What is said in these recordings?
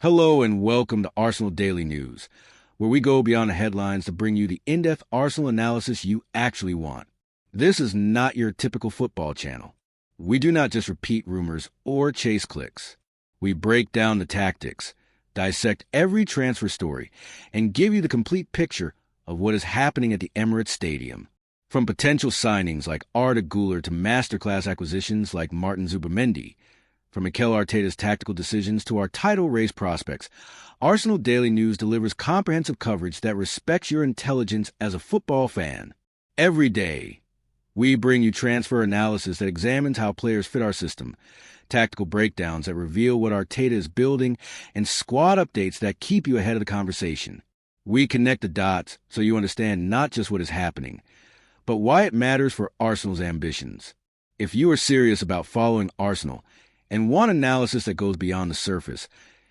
Hello and welcome to Arsenal Daily News, where we go beyond the headlines to bring you the in-depth Arsenal analysis you actually want. This is not your typical football channel. We do not just repeat rumors or chase clicks. We break down the tactics, dissect every transfer story, and give you the complete picture of what is happening at the Emirates Stadium. From potential signings like Arda Güler to masterclass acquisitions like Martin Zubimendi, from Mikel Arteta's tactical decisions to our title race prospects, Arsenal Daily News delivers comprehensive coverage that respects your intelligence as a football fan. Every day, we bring you transfer analysis that examines how players fit our system, tactical breakdowns that reveal what Arteta is building, and squad updates that keep you ahead of the conversation. We connect the dots so you understand not just what is happening, but why it matters for Arsenal's ambitions. If you are serious about following Arsenal and want analysis that goes beyond the surface,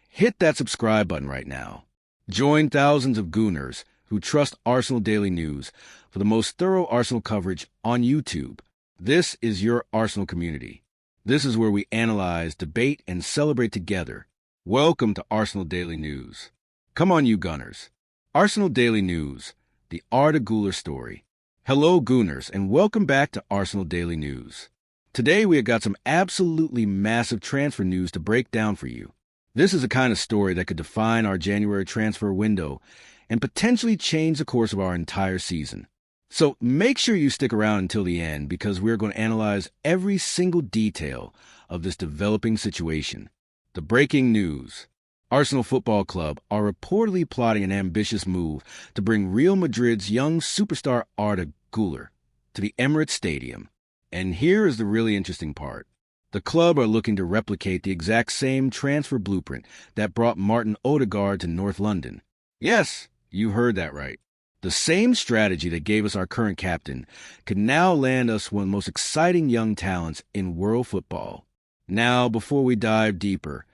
hit that subscribe button right now. Join thousands of Gooners who trust Arsenal Daily News for the most thorough Arsenal coverage on YouTube. This is your Arsenal community. This is where we analyze, debate, and celebrate together. Welcome to Arsenal Daily News. Come on, you Gunners. Arsenal Daily News, the Arda Güler story. Hello, Gooners, and welcome back to Arsenal Daily News. Today, we have got some absolutely massive transfer news to break down for you. This is the kind of story that could define our January transfer window and potentially change the course of our entire season. So make sure you stick around until the end because we're going to analyze every single detail of this developing situation. The breaking news. Arsenal Football Club are reportedly plotting an ambitious move to bring Real Madrid's young superstar Arda Güler to the Emirates Stadium. And here is the really interesting part. The club are looking to replicate the exact same transfer blueprint that brought Martin Odegaard to North London. Yes, you heard that right. The same strategy that gave us our current captain could now land us one of the most exciting young talents in world football. Now, before we dive deeper,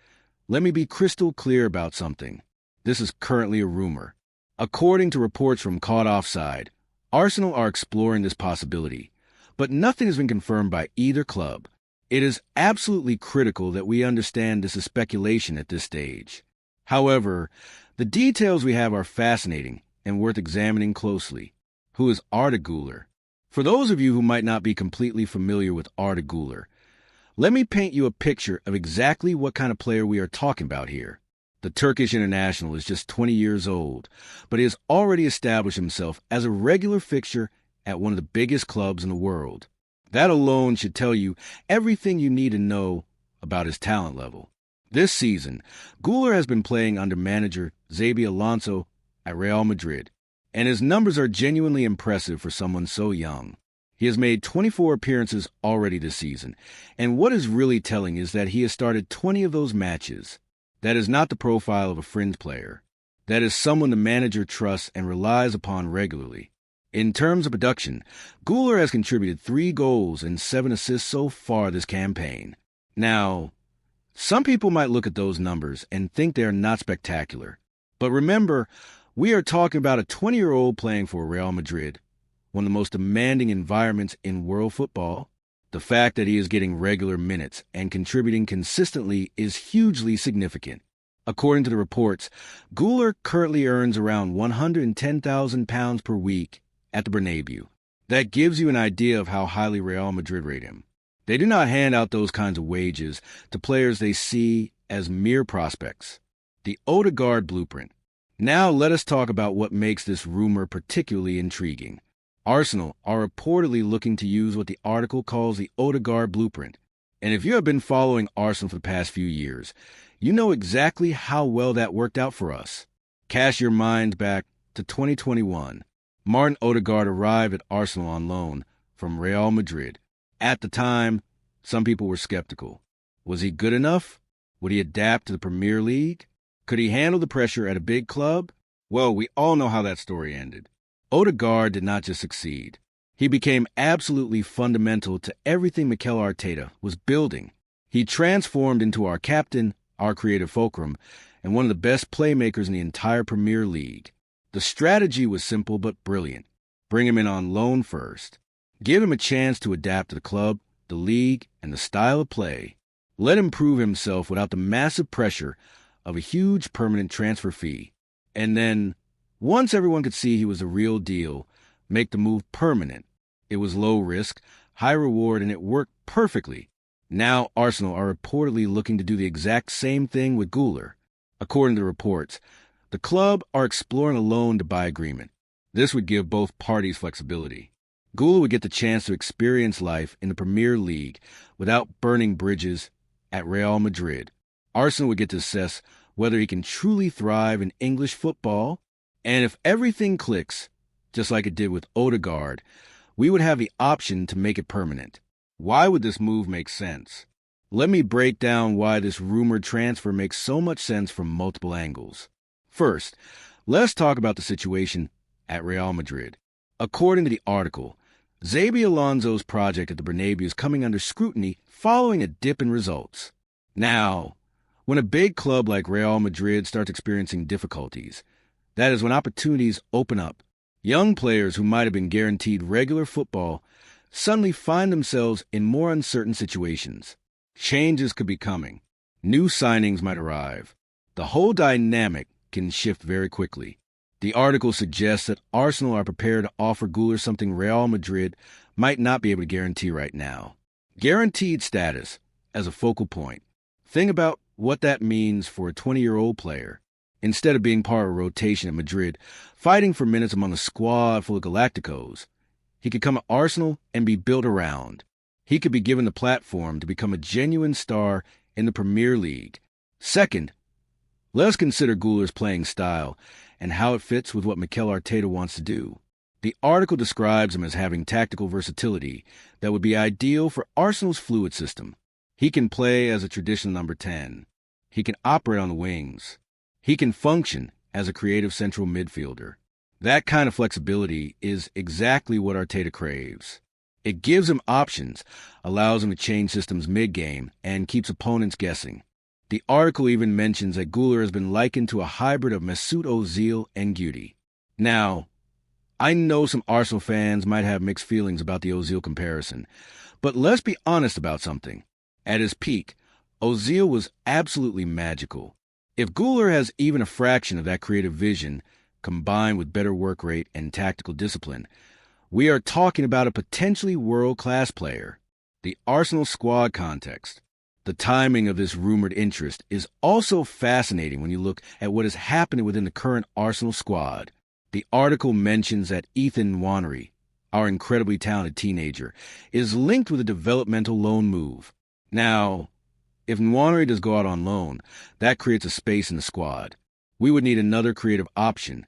let me be crystal clear about something. This is currently a rumor. According to reports from Caught Offside, Arsenal are exploring this possibility, but nothing has been confirmed by either club. It is absolutely critical that we understand this is speculation at this stage. However, the details we have are fascinating and worth examining closely. Who is Arda Güler? For those of you who might not be completely familiar with Arda Güler, let me paint you a picture of exactly what kind of player we are talking about here. The Turkish international is just 20 years old, but he has already established himself as a regular fixture at one of the biggest clubs in the world. That alone should tell you everything you need to know about his talent level. This season, Güler has been playing under manager Xabi Alonso at Real Madrid, and his numbers are genuinely impressive for someone so young. He has made 24 appearances already this season, and what is really telling is that he has started 20 of those matches. That is not the profile of a fringe player. That is someone the manager trusts and relies upon regularly. In terms of production, Güler has contributed 3 goals and 7 assists so far this campaign. Now, some people might look at those numbers and think they are not spectacular. But remember, we are talking about a 20-year-old playing for Real Madrid, one of the most demanding environments in world football. The fact that he is getting regular minutes and contributing consistently is hugely significant. According to the reports, Güler currently earns around £110,000 per week at the Bernabeu. That gives you an idea of how highly Real Madrid rate him. They do not hand out those kinds of wages to players they see as mere prospects. The Odegaard blueprint. Now let us talk about what makes this rumor particularly intriguing. Arsenal are reportedly looking to use what the article calls the Odegaard blueprint. And if you have been following Arsenal for the past few years, you know exactly how well that worked out for us. Cast your mind back to 2021. Martin Odegaard arrived at Arsenal on loan from Real Madrid. At the time, some people were skeptical. Was he good enough? Would he adapt to the Premier League? Could he handle the pressure at a big club? Well, we all know how that story ended. Odegaard did not just succeed. He became absolutely fundamental to everything Mikel Arteta was building. He transformed into our captain, our creative fulcrum, and one of the best playmakers in the entire Premier League. The strategy was simple but brilliant. Bring him in on loan first. Give him a chance to adapt to the club, the league, and the style of play. Let him prove himself without the massive pressure of a huge permanent transfer fee. And then, once everyone could see he was the real deal, make the move permanent. It was low risk, high reward, and it worked perfectly. Now Arsenal are reportedly looking to do the exact same thing with Güler. According to reports, the club are exploring a loan-to-buy agreement. This would give both parties flexibility. Güler would get the chance to experience life in the Premier League without burning bridges at Real Madrid. Arsenal would get to assess whether he can truly thrive in English football, and if everything clicks, just like it did with Odegaard, we would have the option to make it permanent. Why would this move make sense? Let me break down why this rumored transfer makes so much sense from multiple angles. First, let's talk about the situation at Real Madrid. According to the article, Xabi Alonso's project at the Bernabeu is coming under scrutiny following a dip in results. Now, when a big club like Real Madrid starts experiencing difficulties, that is when opportunities open up. Young players who might have been guaranteed regular football suddenly find themselves in more uncertain situations. Changes could be coming. New signings might arrive. The whole dynamic can shift very quickly. The article suggests that Arsenal are prepared to offer Güler something Real Madrid might not be able to guarantee right now. Guaranteed status as a focal point. Think about what that means for a 20-year-old player. Instead of being part of a rotation at Madrid, fighting for minutes among a squad full of Galacticos, he could come to Arsenal and be built around. He could be given the platform to become a genuine star in the Premier League. Second, let's consider Güler's playing style and how it fits with what Mikel Arteta wants to do. The article describes him as having tactical versatility that would be ideal for Arsenal's fluid system. He can play as a traditional number 10. He can operate on the wings. He can function as a creative central midfielder. That kind of flexibility is exactly what Arteta craves. It gives him options, allows him to change systems mid-game, and keeps opponents guessing. The article even mentions that Güler has been likened to a hybrid of Mesut Ozil and Guti. Now, I know some Arsenal fans might have mixed feelings about the Ozil comparison, but let's be honest about something. At his peak, Ozil was absolutely magical. If Güler has even a fraction of that creative vision, combined with better work rate and tactical discipline, we are talking about a potentially world-class player. The Arsenal squad context. The timing of this rumored interest is also fascinating when you look at what is happening within the current Arsenal squad. The article mentions that Ethan Nwaneri, our incredibly talented teenager, is linked with a developmental loan move. Now, if Nwaneri does go out on loan, that creates a space in the squad. We would need another creative option,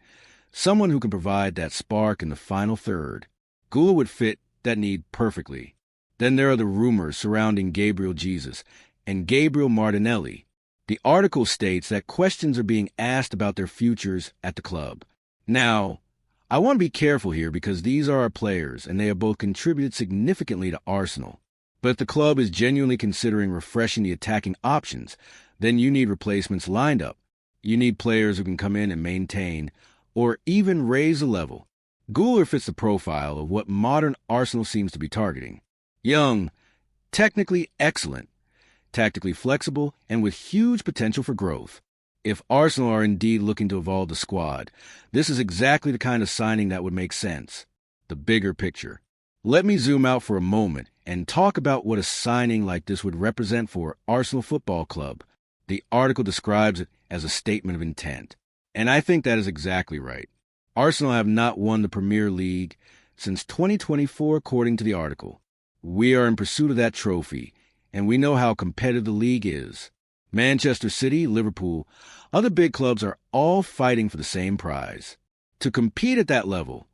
someone who can provide that spark in the final third. Güler would fit that need perfectly. Then there are the rumors surrounding Gabriel Jesus and Gabriel Martinelli. The article states that questions are being asked about their futures at the club. Now, I want to be careful here because these are our players and they have both contributed significantly to Arsenal. But if the club is genuinely considering refreshing the attacking options, then you need replacements lined up. You need players who can come in and maintain or even raise the level. Güler fits the profile of what modern Arsenal seems to be targeting. Young, technically excellent, tactically flexible, and with huge potential for growth. If Arsenal are indeed looking to evolve the squad, this is exactly the kind of signing that would make sense. The bigger picture. Let me zoom out for a moment and talk about what a signing like this would represent for Arsenal Football Club. The article describes it as a statement of intent. And I think that is exactly right. Arsenal have not won the Premier League since 2024, according to the article. We are in pursuit of that trophy, and we know how competitive the league is. Manchester City, Liverpool, other big clubs are all fighting for the same prize. To compete at that level,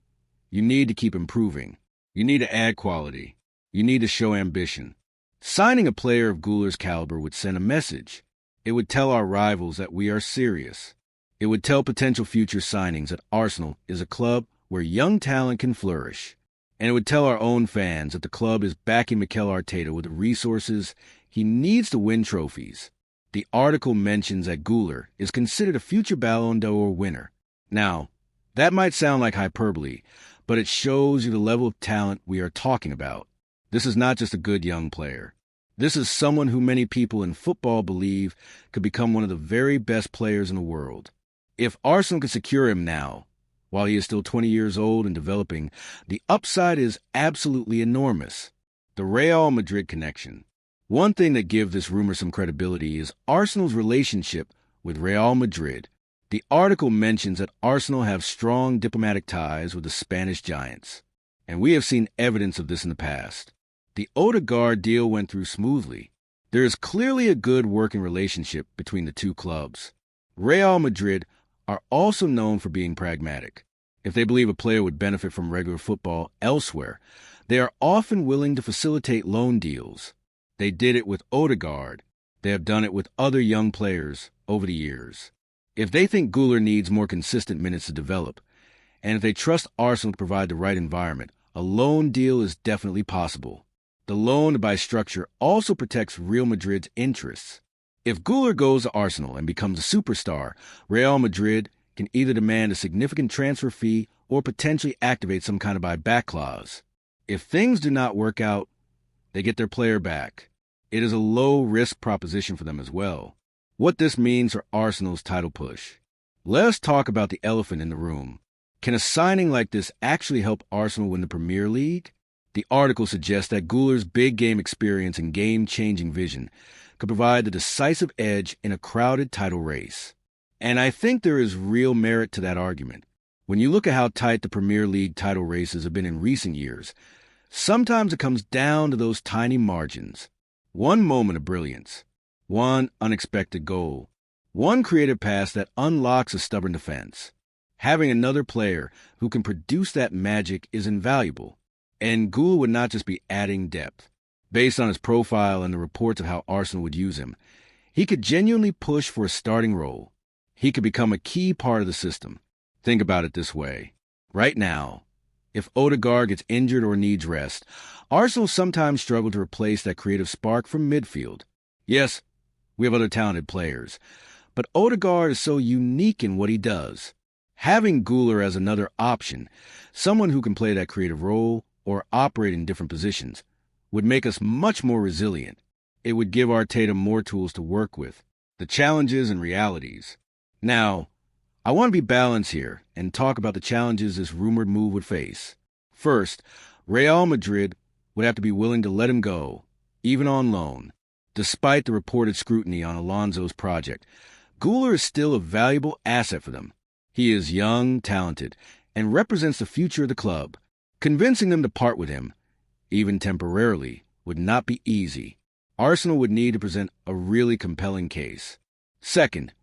you need to keep improving. You need to add quality. You need to show ambition. Signing a player of Güler's caliber would send a message. It would tell our rivals that we are serious. It would tell potential future signings that Arsenal is a club where young talent can flourish. And it would tell our own fans that the club is backing Mikel Arteta with the resources he needs to win trophies. The article mentions that Güler is considered a future Ballon d'Or winner. Now, that might sound like hyperbole, but it shows you the level of talent we are talking about. This is not just a good young player. This is someone who many people in football believe could become one of the very best players in the world. If Arsenal could secure him now, while he is still 20 years old and developing, the upside is absolutely enormous. The Real Madrid connection. One thing that gives this rumor some credibility is Arsenal's relationship with Real Madrid. The article mentions that Arsenal have strong diplomatic ties with the Spanish giants, and we have seen evidence of this in the past. The Odegaard deal went through smoothly. There is clearly a good working relationship between the two clubs. Real Madrid are also known for being pragmatic. If they believe a player would benefit from regular football elsewhere, they are often willing to facilitate loan deals. They did it with Odegaard. They have done it with other young players over the years. If they think Güler needs more consistent minutes to develop, and if they trust Arsenal to provide the right environment, a loan deal is definitely possible. The loan-to-buy structure also protects Real Madrid's interests. If Güler goes to Arsenal and becomes a superstar, Real Madrid can either demand a significant transfer fee or potentially activate some kind of buyback clause. If things do not work out, they get their player back. It is a low-risk proposition for them as well. What this means for Arsenal's title push. Let us talk about the elephant in the room. Can a signing like this actually help Arsenal win the Premier League? The article suggests that Güler's big game experience and game-changing vision could provide the decisive edge in a crowded title race. And I think there is real merit to that argument. When you look at how tight the Premier League title races have been in recent years, sometimes it comes down to those tiny margins. One moment of brilliance, one unexpected goal, one creative pass that unlocks a stubborn defense. Having another player who can produce that magic is invaluable. And Güler would not just be adding depth. Based on his profile and the reports of how Arsenal would use him, he could genuinely push for a starting role. He could become a key part of the system. Think about it this way. Right now, if Odegaard gets injured or needs rest, Arsenal sometimes struggle to replace that creative spark from midfield. Yes, we have other talented players, but Odegaard is so unique in what he does. Having Güler as another option, someone who can play that creative role or operate in different positions, would make us much more resilient. It would give Arteta more tools to work with, the challenges and realities. Now, I want to be balanced here and talk about the challenges this rumored move would face. First, Real Madrid would have to be willing to let him go, even on loan. Despite the reported scrutiny on Alonso's project, Güler is still a valuable asset for them. He is young, talented, and represents the future of the club. Convincing them to part with him, even temporarily, would not be easy. Arsenal would need to present a really compelling case. Second,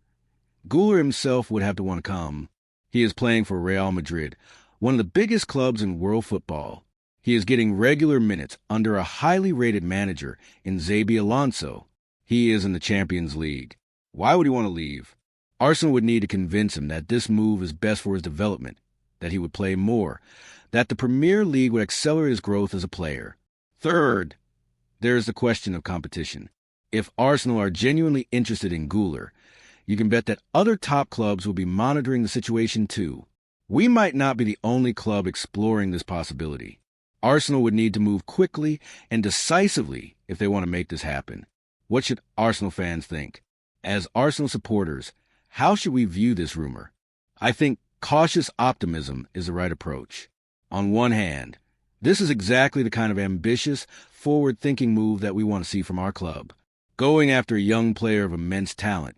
Güler himself would have to want to come. He is playing for Real Madrid, one of the biggest clubs in world football. He is getting regular minutes under a highly rated manager in Xabi Alonso. He is in the Champions League. Why would he want to leave? Arsenal would need to convince him that this move is best for his development, that he would play more, that the Premier League would accelerate his growth as a player. Third, there is the question of competition. If Arsenal are genuinely interested in Güler, you can bet that other top clubs will be monitoring the situation too. We might not be the only club exploring this possibility. Arsenal would need to move quickly and decisively if they want to make this happen. What should Arsenal fans think? As Arsenal supporters, how should we view this rumor? I think cautious optimism is the right approach. On one hand, this is exactly the kind of ambitious, forward-thinking move that we want to see from our club. Going after a young player of immense talent,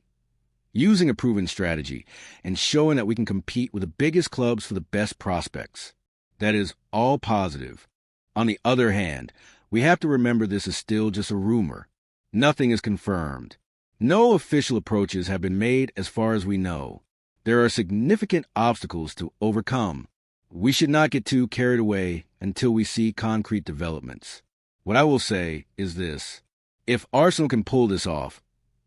using a proven strategy, and showing that we can compete with the biggest clubs for the best prospects. That is all positive. On the other hand, we have to remember this is still just a rumor. Nothing is confirmed. No official approaches have been made as far as we know. There are significant obstacles to overcome. We should not get too carried away until we see concrete developments. What I will say is this. If Arsenal can pull this off,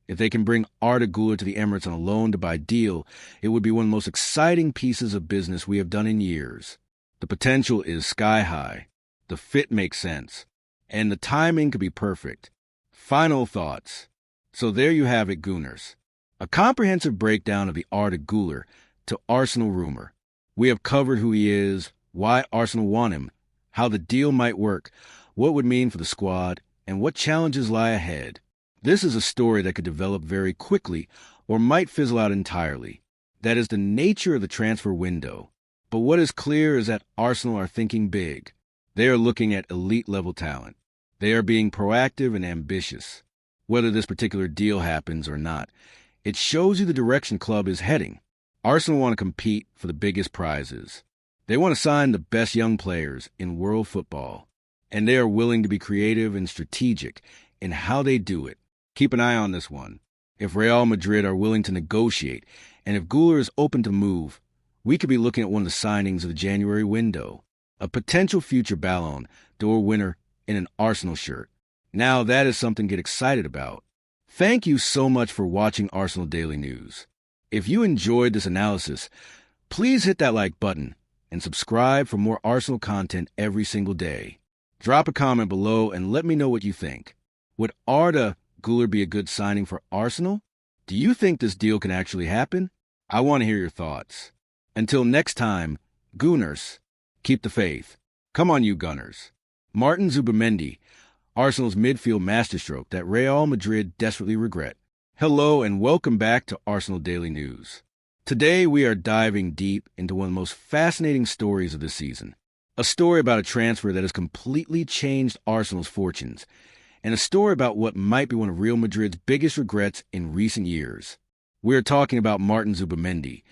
if they can bring Arda Güler to the Emirates on a loan-to-buy deal, it would be one of the most exciting pieces of business we have done in years. The potential is sky high. The fit makes sense. And the timing could be perfect. Final thoughts. So there you have it, Gooners. A comprehensive breakdown of the Arda Güler to Arsenal rumor. We have covered who he is, why Arsenal want him, how the deal might work, what it would mean for the squad, and what challenges lie ahead. This is a story that could develop very quickly or might fizzle out entirely. That is the nature of the transfer window. But what is clear is that Arsenal are thinking big. They are looking at elite-level talent. They are being proactive and ambitious. Whether this particular deal happens or not, it shows you the direction club is heading. Arsenal want to compete for the biggest prizes. They want to sign the best young players in world football, and they are willing to be creative and strategic in how they do it. Keep an eye on this one. If Real Madrid are willing to negotiate, and if Güler is open to move, we could be looking at one of the signings of the January window, a potential future Ballon d'Or winner in an Arsenal shirt. Now that is something to get excited about. Thank you so much for watching Arsenal Daily News. If you enjoyed this analysis, please hit that like button and subscribe for more Arsenal content every single day. Drop a comment below and let me know what you think. Would Arda Güler be a good signing for Arsenal? Do you think this deal can actually happen? I want to hear your thoughts. Until next time, Gunners, keep the faith. Come on, you Gunners. Martin Zubimendi, Arsenal's midfield masterstroke that Real Madrid desperately regret. Hello and welcome back to Arsenal Daily News. Today we are diving deep into one of the most fascinating stories of this season. A story about a transfer that has completely changed Arsenal's fortunes, and a story about what might be one of Real Madrid's biggest regrets in recent years. We are talking about Martin Zubimendi,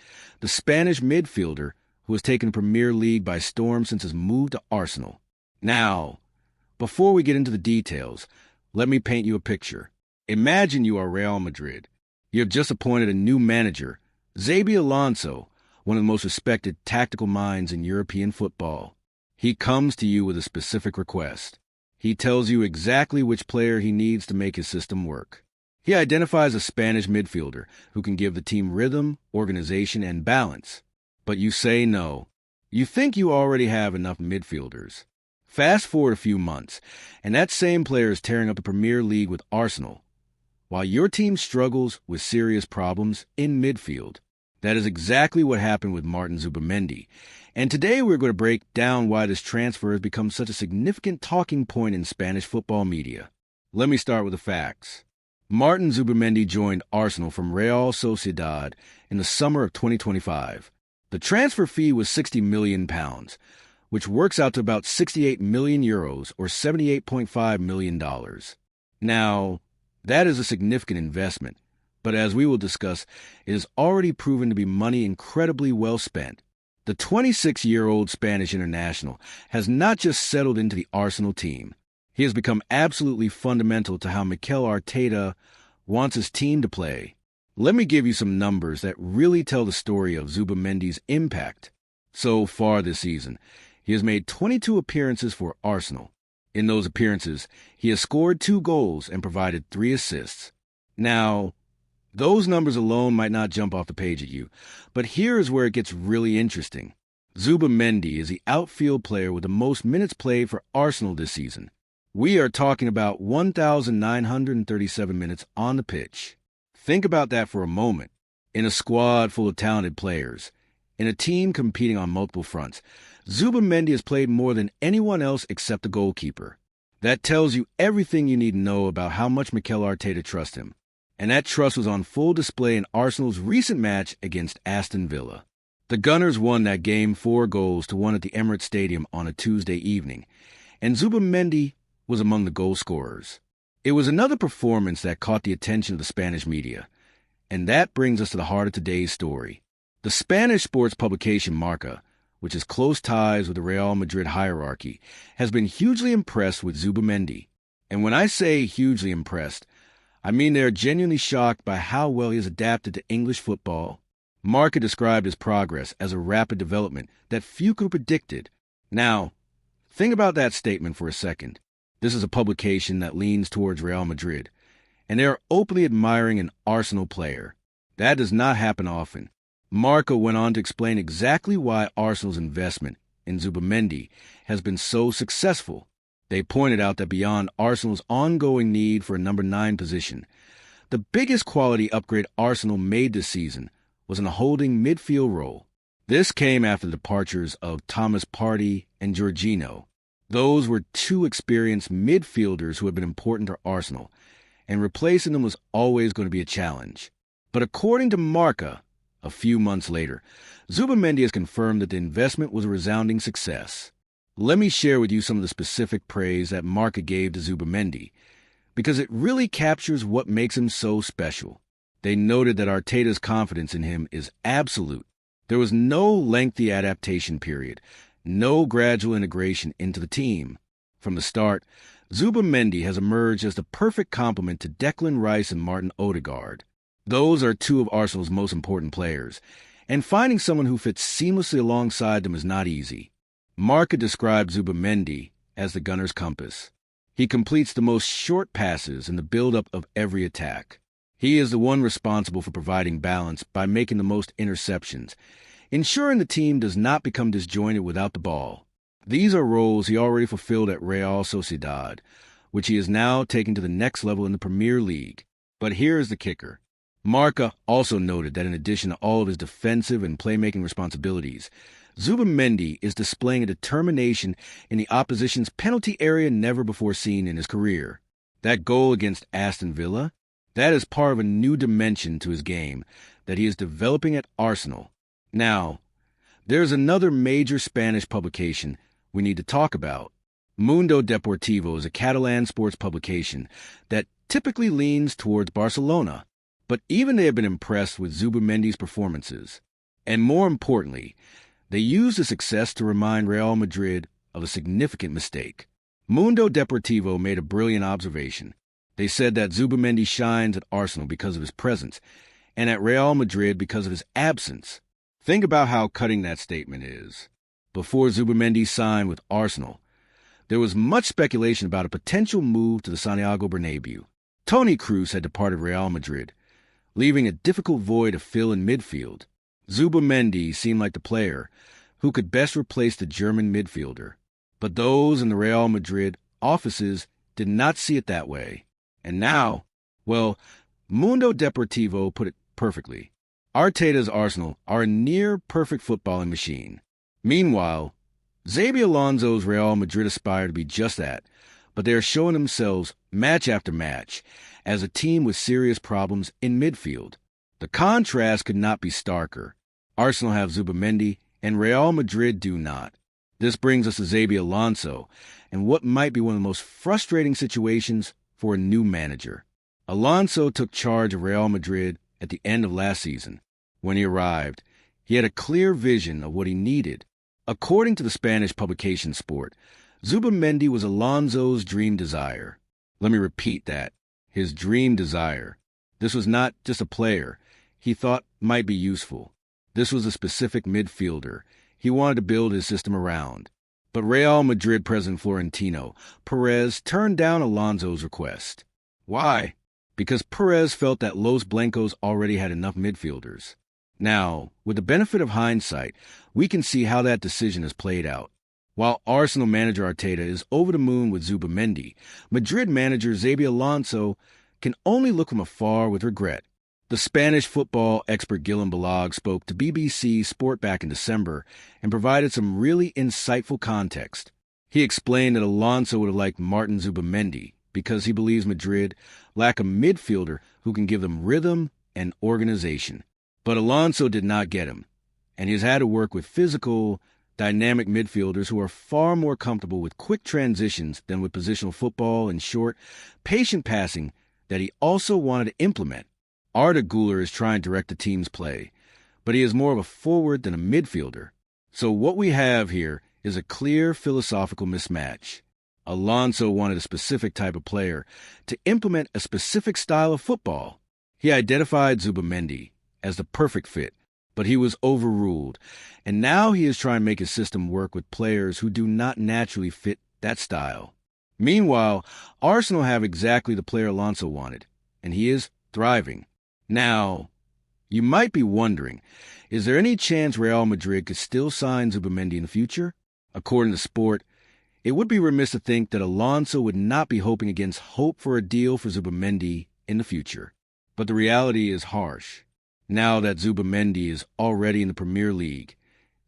the Spanish midfielder who has taken the Premier League by storm since his move to Arsenal. Now, before we get into the details, let me paint you a picture. Imagine you are Real Madrid. You have just appointed a new manager, Xabi Alonso, one of the most respected tactical minds in European football. He comes to you with a specific request. He tells you exactly which player he needs to make his system work. He identifies a Spanish midfielder who can give the team rhythm, organization, and balance. But you say no. You think you already have enough midfielders. Fast forward a few months, and that same player is tearing up the Premier League with Arsenal, while your team struggles with serious problems in midfield. That is exactly what happened with Martin Zubimendi. And today we're going to break down why this transfer has become such a significant talking point in Spanish football media. Let me start with the facts. Martin Zubimendi joined Arsenal from Real Sociedad in the summer of 2025. The transfer fee was £60 million, which works out to about 68 million euros or $78.5 million. Now, that is a significant investment, but as we will discuss, it has already proven to be money incredibly well spent. The 26-year-old Spanish international has not just settled into the Arsenal team. He has become absolutely fundamental to how Mikel Arteta wants his team to play. Let me give you some numbers that really tell the story of Zubimendi's impact. So far this season, he has made 22 appearances for Arsenal. In those appearances, he has scored 2 goals and provided 3 assists. Now, those numbers alone might not jump off the page at you, but here is where it gets really interesting. Zubimendi is the outfield player with the most minutes played for Arsenal this season. We are talking about 1,937 minutes on the pitch. Think about that for a moment. In a squad full of talented players, in a team competing on multiple fronts, Zubimendi has played more than anyone else except the goalkeeper. That tells you everything you need to know about how much Mikel Arteta trusts him. And that trust was on full display in Arsenal's recent match against Aston Villa. The Gunners won that game 4-1 at the Emirates Stadium on a Tuesday evening, and Zubimendi was among the goal scorers. It was another performance that caught the attention of the Spanish media, and that brings us to the heart of today's story. The Spanish sports publication Marca, which has close ties with the Real Madrid hierarchy, has been hugely impressed with Zubimendi. And when I say hugely impressed, I mean they are genuinely shocked by how well he has adapted to English football. Marca described his progress as a rapid development that few could have predicted. Now, think about that statement for a second. This is a publication that leans towards Real Madrid, and they are openly admiring an Arsenal player. That does not happen often. Marca went on to explain exactly why Arsenal's investment in Zubimendi has been so successful. They pointed out that beyond Arsenal's ongoing need for a number 9 position, the biggest quality upgrade Arsenal made this season was in a holding midfield role. This came after the departures of Thomas Partey and Jorginho. Those were two experienced midfielders who had been important to Arsenal, and replacing them was always going to be a challenge. But according to Marca, a few months later, Zubimendi has confirmed that the investment was a resounding success. Let me share with you some of the specific praise that Marca gave to Zubimendi, because it really captures what makes him so special. They noted that Arteta's confidence in him is absolute. There was no lengthy adaptation period, no gradual integration into the team. From the start, Zubimendi has emerged as the perfect complement to Declan Rice and Martin Odegaard. Those are two of Arsenal's most important players, and finding someone who fits seamlessly alongside them is not easy. Marca described Zubimendi as the gunner's compass. He completes the most short passes in the build-up of every attack. He is the one responsible for providing balance by making the most interceptions, ensuring the team does not become disjointed without the ball. These are roles he already fulfilled at Real Sociedad, which he is now taking to the next level in the Premier League. But here is the kicker. Marca also noted that in addition to all of his defensive and playmaking responsibilities, Zubimendi is displaying a determination in the opposition's penalty area never before seen in his career. That goal against Aston Villa, that is part of a new dimension to his game that he is developing at Arsenal. Now, there's another major Spanish publication we need to talk about. Mundo Deportivo is a Catalan sports publication that typically leans towards Barcelona, but even they have been impressed with Zubimendi's performances. And more importantly, they use the success to remind Real Madrid of a significant mistake. Mundo Deportivo made a brilliant observation. They said that Zubimendi shines at Arsenal because of his presence, and at Real Madrid because of his absence. Think about how cutting that statement is. Before Zubimendi signed with Arsenal, there was much speculation about a potential move to the Santiago Bernabéu. Toni Kroos had departed Real Madrid, leaving a difficult void to fill in midfield. Zubimendi seemed like the player who could best replace the German midfielder. But those in the Real Madrid offices did not see it that way. And now, well, Mundo Deportivo put it perfectly. Arteta's Arsenal are a near-perfect footballing machine. Meanwhile, Xabi Alonso's Real Madrid aspire to be just that, but they are showing themselves match after match as a team with serious problems in midfield. The contrast could not be starker. Arsenal have Zubimendi, and Real Madrid do not. This brings us to Xabi Alonso, and what might be one of the most frustrating situations for a new manager. Alonso took charge of Real Madrid at the end of last season. When he arrived, he had a clear vision of what he needed. According to the Spanish publication Sport, Zubimendi was Alonso's dream desire. Let me repeat that. His dream desire. This was not just a player he thought might be useful. This was a specific midfielder he wanted to build his system around. But Real Madrid president Florentino Perez turned down Alonso's request. Why? Because Perez felt that Los Blancos already had enough midfielders. Now, with the benefit of hindsight, we can see how that decision has played out. While Arsenal manager Arteta is over the moon with Zubimendi, Madrid manager Xabi Alonso can only look from afar with regret. The Spanish football expert Guillem Balog spoke to BBC Sport back in December and provided some really insightful context. He explained that Alonso would have liked Martin Zubimendi because he believes Madrid lack a midfielder who can give them rhythm and organization. But Alonso did not get him, and he has had to work with physical, dynamic midfielders who are far more comfortable with quick transitions than with positional football and short, patient passing that he also wanted to implement. Arda Güler is trying to direct the team's play, but he is more of a forward than a midfielder. So what we have here is a clear philosophical mismatch. Alonso wanted a specific type of player to implement a specific style of football. He identified Zubimendi as the perfect fit, but he was overruled, and now he is trying to make his system work with players who do not naturally fit that style. Meanwhile, Arsenal have exactly the player Alonso wanted, and he is thriving. Now, you might be wondering, is there any chance Real Madrid could still sign Zubimendi in the future? According to Sport, it would be remiss to think that Alonso would not be hoping against hope for a deal for Zubimendi in the future. But the reality is harsh. Now that Zubimendi is already in the Premier League,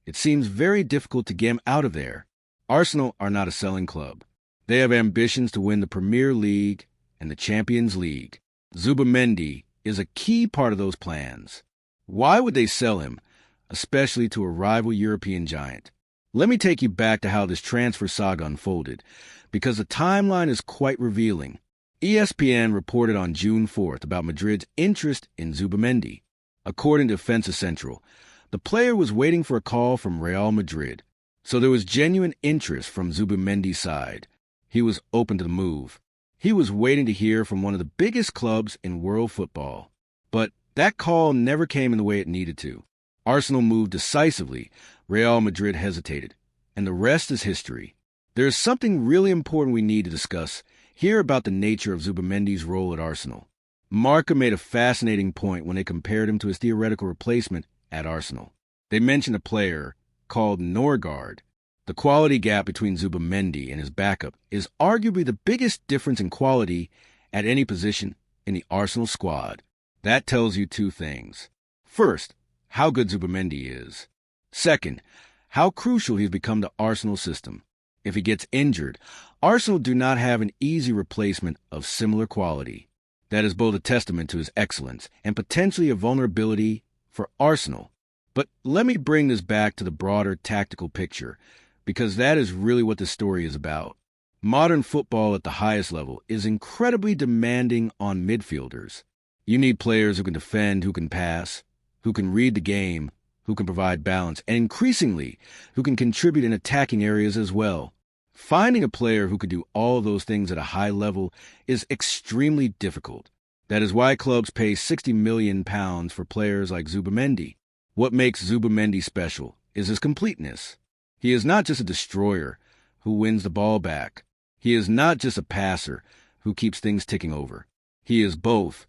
it seems very difficult to get him out of there. Arsenal are not a selling club. They have ambitions to win the Premier League and the Champions League. Zubimendi is a key part of those plans. Why would they sell him, especially to a rival European giant? Let me take you back to how this transfer saga unfolded, because the timeline is quite revealing. ESPN reported on June 4th about Madrid's interest in Zubimendi. According to Defensa Central, the player was waiting for a call from Real Madrid, so there was genuine interest from Zubimendi's side. He was open to the move. He was waiting to hear from one of the biggest clubs in world football. But that call never came in the way it needed to. Arsenal moved decisively. Real Madrid hesitated. And the rest is history. There is something really important we need to discuss here about the nature of Zubimendi's role at Arsenal. Marca made a fascinating point when they compared him to his theoretical replacement at Arsenal. They mentioned a player called Norgard. The quality gap between Zubimendi and his backup is arguably the biggest difference in quality at any position in the Arsenal squad. That tells you two things. First, how good Zubimendi is. Second, how crucial he's become to Arsenal's system. If he gets injured, Arsenal do not have an easy replacement of similar quality. That is both a testament to his excellence and potentially a vulnerability for Arsenal. But let me bring this back to the broader tactical picture, because that is really what the story is about. Modern football at the highest level is incredibly demanding on midfielders. You need players who can defend, who can pass, who can read the game, who can provide balance, and increasingly, who can contribute in attacking areas as well. Finding a player who can do all of those things at a high level is extremely difficult. That is why clubs pay £60 million for players like Zubimendi. What makes Zubimendi special is his completeness. He is not just a destroyer who wins the ball back. He is not just a passer who keeps things ticking over. He is both,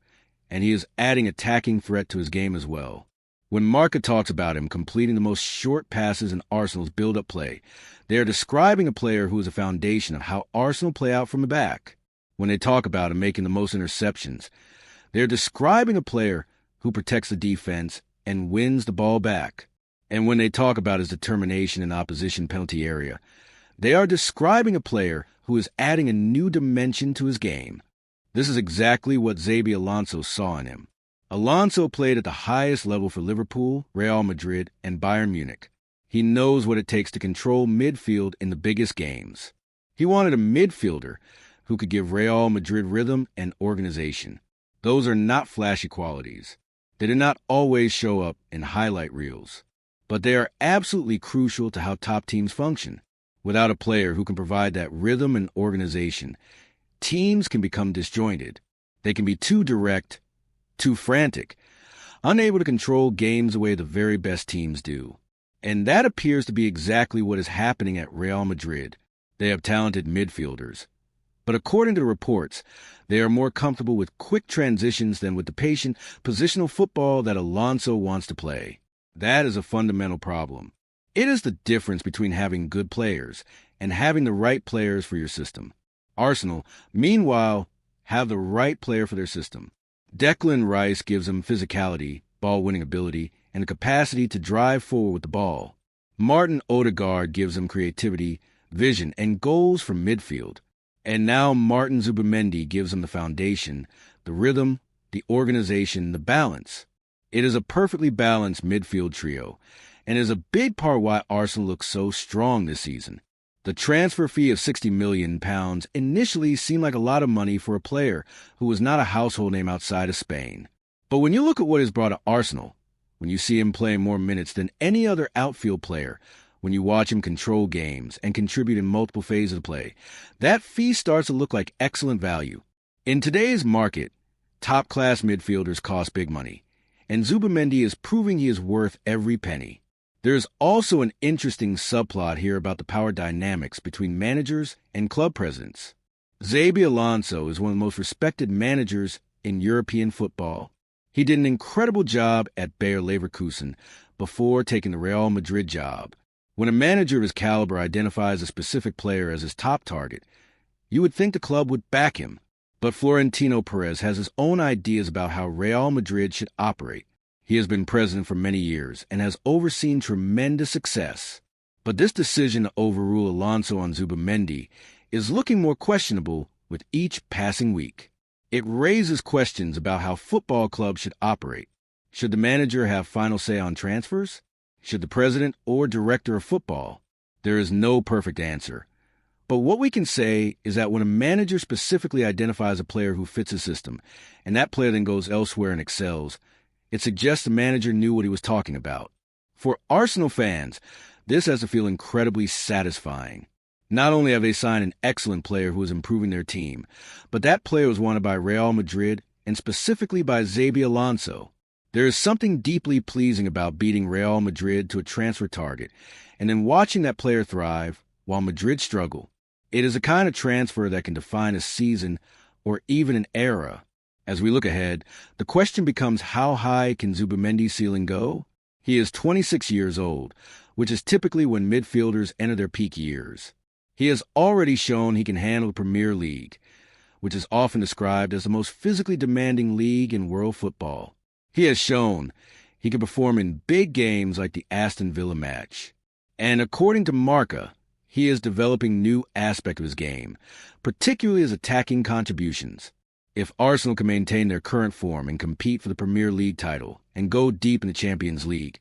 and he is adding attacking threat to his game as well. When Marca talks about him completing the most short passes in Arsenal's build-up play, they are describing a player who is a foundation of how Arsenal play out from the back. When they talk about him making the most interceptions, they are describing a player who protects the defense and wins the ball back. And when they talk about his determination in the opposition penalty area, they are describing a player who is adding a new dimension to his game. This is exactly what Xabi Alonso saw in him. Alonso played at the highest level for Liverpool, Real Madrid, and Bayern Munich. He knows what it takes to control midfield in the biggest games. He wanted a midfielder who could give Real Madrid rhythm and organization. Those are not flashy qualities. They do not always show up in highlight reels, but they are absolutely crucial to how top teams function. Without a player who can provide that rhythm and organization, teams can become disjointed. They can be too direct, too frantic, unable to control games the way the very best teams do. And that appears to be exactly what is happening at Real Madrid. They have talented midfielders, but according to the reports, they are more comfortable with quick transitions than with the patient, positional football that Alonso wants to play. That is a fundamental problem. It is the difference between having good players and having the right players for your system. Arsenal, meanwhile, have the right player for their system. Declan Rice gives them physicality, ball-winning ability, and the capacity to drive forward with the ball. Martin Odegaard gives them creativity, vision, and goals from midfield. And now Martin Zubimendi gives them the foundation, the rhythm, the organization, the balance. It is a perfectly balanced midfield trio, and is a big part why Arsenal looks so strong this season. The transfer fee of £60 million initially seemed like a lot of money for a player who was not a household name outside of Spain. But when you look at what he's brought to Arsenal, when you see him playing more minutes than any other outfield player, when you watch him control games and contribute in multiple phases of play, that fee starts to look like excellent value. In today's market, top-class midfielders cost big money, and Zubimendi is proving he is worth every penny. There's also an interesting subplot here about the power dynamics between managers and club presidents. Xabi Alonso is one of the most respected managers in European football. He did an incredible job at Bayer Leverkusen before taking the Real Madrid job. When a manager of his caliber identifies a specific player as his top target, you would think the club would back him. But Florentino Perez has his own ideas about how Real Madrid should operate. He has been president for many years and has overseen tremendous success. But this decision to overrule Alonso on Zubimendi is looking more questionable with each passing week. It raises questions about how football clubs should operate. Should the manager have final say on transfers? Should the president or director of football? There is no perfect answer. But what we can say is that when a manager specifically identifies a player who fits his system, and that player then goes elsewhere and excels, it suggests the manager knew what he was talking about. For Arsenal fans, this has to feel incredibly satisfying. Not only have they signed an excellent player who is improving their team, but that player was wanted by Real Madrid and specifically by Xabi Alonso. There is something deeply pleasing about beating Real Madrid to a transfer target and then watching that player thrive while Madrid struggle. It is a kind of transfer that can define a season or even an era. As we look ahead, the question becomes, how high can Zubimendi's ceiling go? He is 26 years old, which is typically when midfielders enter their peak years. He has already shown he can handle the Premier League, which is often described as the most physically demanding league in world football. He has shown he can perform in big games like the Aston Villa match. And according to Marca, he is developing new aspect of his game, particularly his attacking contributions. If Arsenal can maintain their current form and compete for the Premier League title and go deep in the Champions League,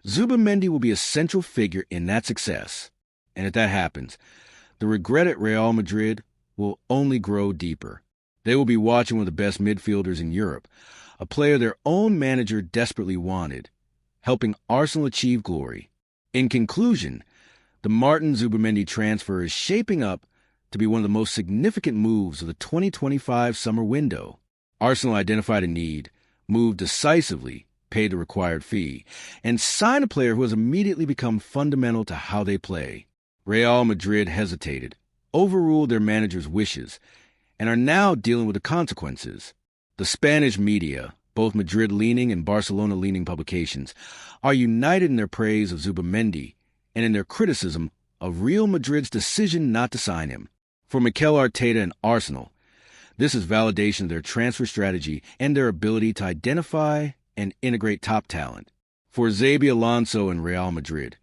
Zubimendi will be a central figure in that success. And if that happens, the regret at Real Madrid will only grow deeper. They will be watching one of the best midfielders in Europe, a player their own manager desperately wanted, helping Arsenal achieve glory. In conclusion, the Martin Zubimendi transfer is shaping up to be one of the most significant moves of the 2025 summer window. Arsenal identified a need, moved decisively, paid the required fee, and signed a player who has immediately become fundamental to how they play. Real Madrid hesitated, overruled their manager's wishes, and are now dealing with the consequences. The Spanish media, both Madrid-leaning and Barcelona-leaning publications, are united in their praise of Zubimendi and in their criticism of Real Madrid's decision not to sign him. For Mikel Arteta and Arsenal, this is validation of their transfer strategy and their ability to identify and integrate top talent. For Xabi Alonso and Real Madrid,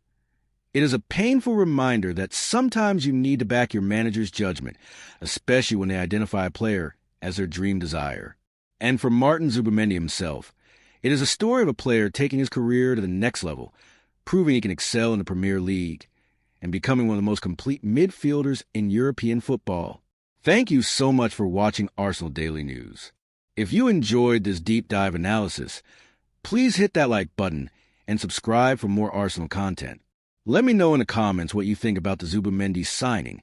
it is a painful reminder that sometimes you need to back your manager's judgment, especially when they identify a player as their dream desire. And for Martin Zubimendi himself, it is a story of a player taking his career to the next level, proving he can excel in the Premier League, and becoming one of the most complete midfielders in European football. Thank you so much for watching Arsenal Daily News. If you enjoyed this deep dive analysis, please hit that like button and subscribe for more Arsenal content. Let me know in the comments what you think about the Zubimendi signing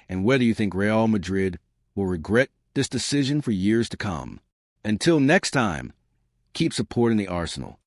and whether you think Real Madrid will regret this decision for years to come. Until next time, keep supporting the Arsenal.